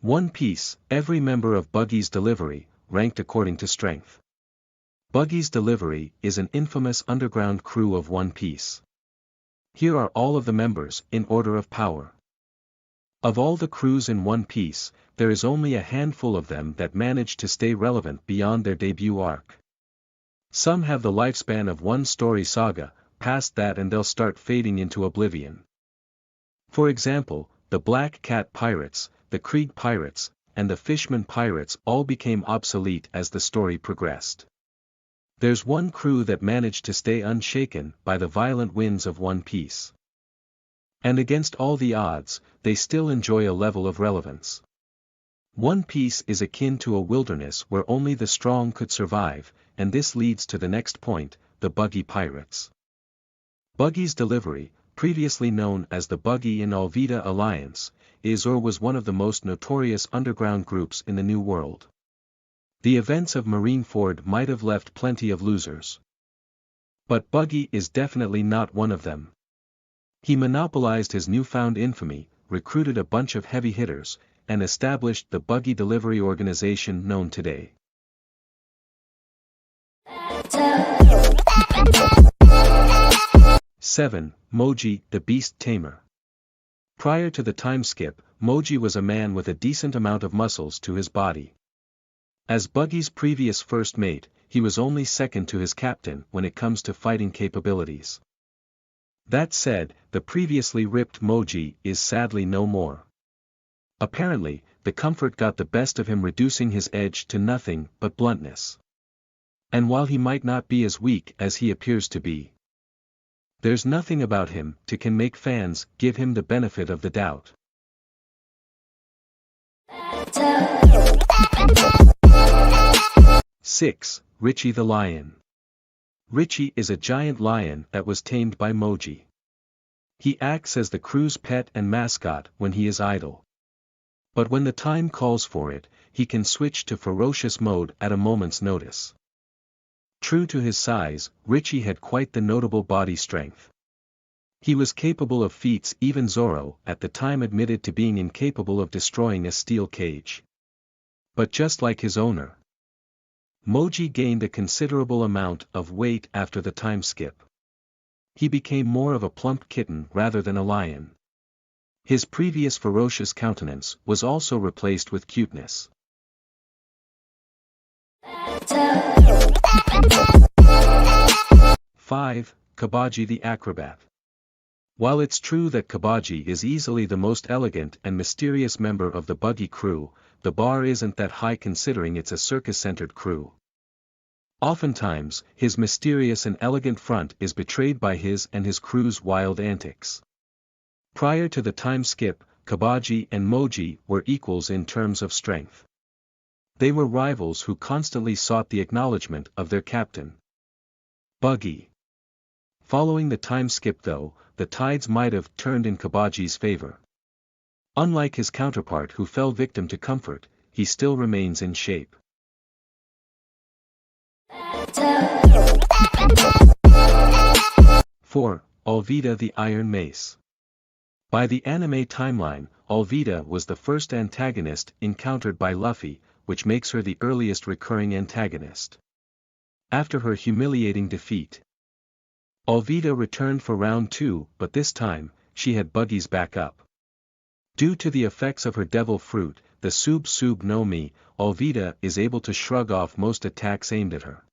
One Piece, every member of Buggy's Delivery, ranked according to strength. Buggy's Delivery is an infamous underground crew of One Piece. Here are all of the members in order of power. Of all the crews in One Piece, there is only a handful of them that manage to stay relevant beyond their debut arc. Some have the lifespan of one story saga, past that and they'll start fading into oblivion. For example, the Black Cat Pirates, the Krieg Pirates, and the Fishman Pirates all became obsolete as the story progressed. There's one crew that managed to stay unshaken by the violent winds of One Piece. And against all the odds, they still enjoy a level of relevance. One Piece is akin to a wilderness where only the strong could survive, and this leads to the next point, the Buggy Pirates. Buggy's Delivery, previously known as the Buggy and Alvida Alliance, is or was one of the most notorious underground groups in the New World. The events of Marineford might have left plenty of losers. But Buggy is definitely not one of them. He monopolized his newfound infamy, recruited a bunch of heavy hitters, and established the Buggy Delivery organization known today. Seven, Moji, the Beast Tamer. Prior to the time skip, Moji was a man with a decent amount of muscles to his body. As Buggy's previous first mate, he was only second to his captain when it comes to fighting capabilities. That said, the previously ripped Moji is sadly no more. Apparently, the comfort got the best of him, reducing his edge to nothing but bluntness. And while he might not be as weak as he appears to be, there's nothing about him to can make fans give him the benefit of the doubt. 6. Richie the Lion. Richie is a giant lion that was tamed by Moji. He acts as the crew's pet and mascot when he is idle. But when the time calls for it, he can switch to ferocious mode at a moment's notice. True to his size, Richie had quite the notable body strength. He was capable of feats even Zoro at the time admitted to being incapable of destroying a steel cage. But just like his owner, Moji gained a considerable amount of weight after the time skip. He became more of a plump kitten rather than a lion. His previous ferocious countenance was also replaced with cuteness. 5. Kabaji the Acrobat. While it's true that Kabaji is easily the most elegant and mysterious member of the Buggy crew, the bar isn't that high considering it's a circus-centered crew. Oftentimes, his mysterious and elegant front is betrayed by his and his crew's wild antics. Prior to the time skip, Kabaji and Moji were equals in terms of strength. They were rivals who constantly sought the acknowledgement of their captain, Buggy. Following the time skip though, the tides might have turned in Kabaji's favor. Unlike his counterpart who fell victim to comfort, he still remains in shape. 4. Alvida the Iron Mace. By the anime timeline, Alvida was the first antagonist encountered by Luffy, which makes her the earliest recurring antagonist. After her humiliating defeat, Alvida returned for round 2, but this time, she had Buggy's backup. Due to the effects of her devil fruit, the Sub Sub no Mi, Alvida is able to shrug off most attacks aimed at her.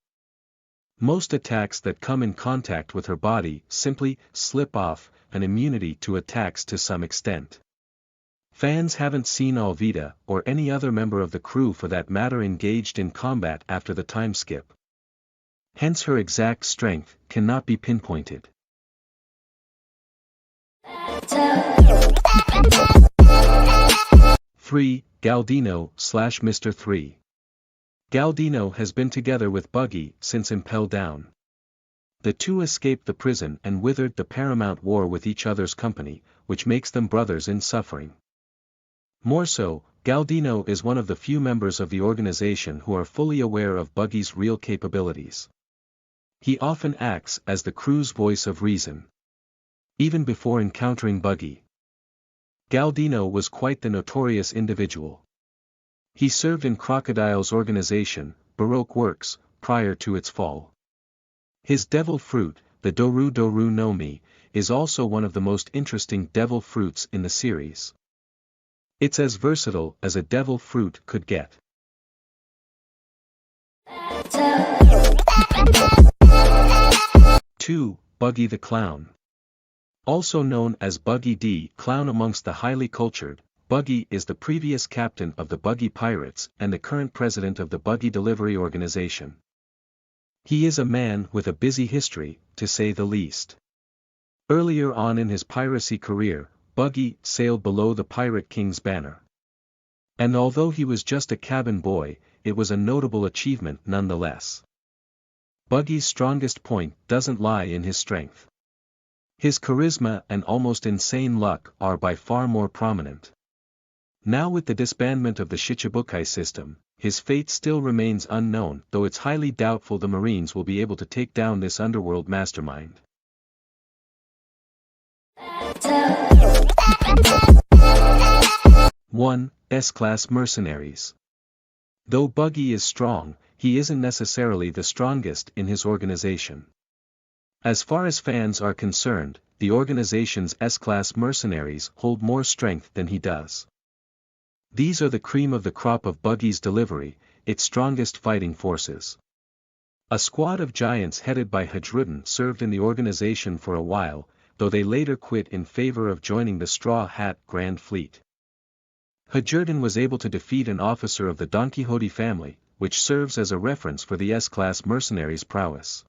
Most attacks that come in contact with her body simply slip off, an immunity to attacks to some extent. Fans haven't seen Alvida or any other member of the crew for that matter engaged in combat after the time skip. Hence her exact strength cannot be pinpointed. 3. Galdino / Mr. 3. Galdino has been together with Buggy since Impel Down. The two escaped the prison and withered the paramount war with each other's company, which makes them brothers in suffering. More so, Galdino is one of the few members of the organization who are fully aware of Buggy's real capabilities. He often acts as the crew's voice of reason. Even before encountering Buggy, Galdino was quite the notorious individual. He served in Crocodile's organization, Baroque Works, prior to its fall. His devil fruit, the Doru Doru no Mi, is also one of the most interesting devil fruits in the series. It's as versatile as a devil fruit could get. 2. Buggy the Clown. Also known as Buggy the Clown amongst the highly cultured, Buggy is the previous captain of the Buggy Pirates and the current president of the Buggy Delivery Organization. He is a man with a busy history, to say the least. Earlier on in his piracy career, Buggy sailed below the Pirate King's banner. And although he was just a cabin boy, it was a notable achievement nonetheless. Buggy's strongest point doesn't lie in his strength. His charisma and almost insane luck are by far more prominent. Now with the disbandment of the Shichibukai system, his fate still remains unknown, though it's highly doubtful the Marines will be able to take down this underworld mastermind. 1. S-Class Mercenaries. Though Buggy is strong, he isn't necessarily the strongest in his organization. As far as fans are concerned, the organization's S-Class mercenaries hold more strength than he does. These are the cream of the crop of Buggy's delivery, its strongest fighting forces. A squad of giants headed by Hajrudin served in the organization for a while, though they later quit in favor of joining the Straw Hat Grand Fleet. Hajrudin was able to defeat an officer of the Don Quixote family, which serves as a reference for the S-Class mercenaries' prowess.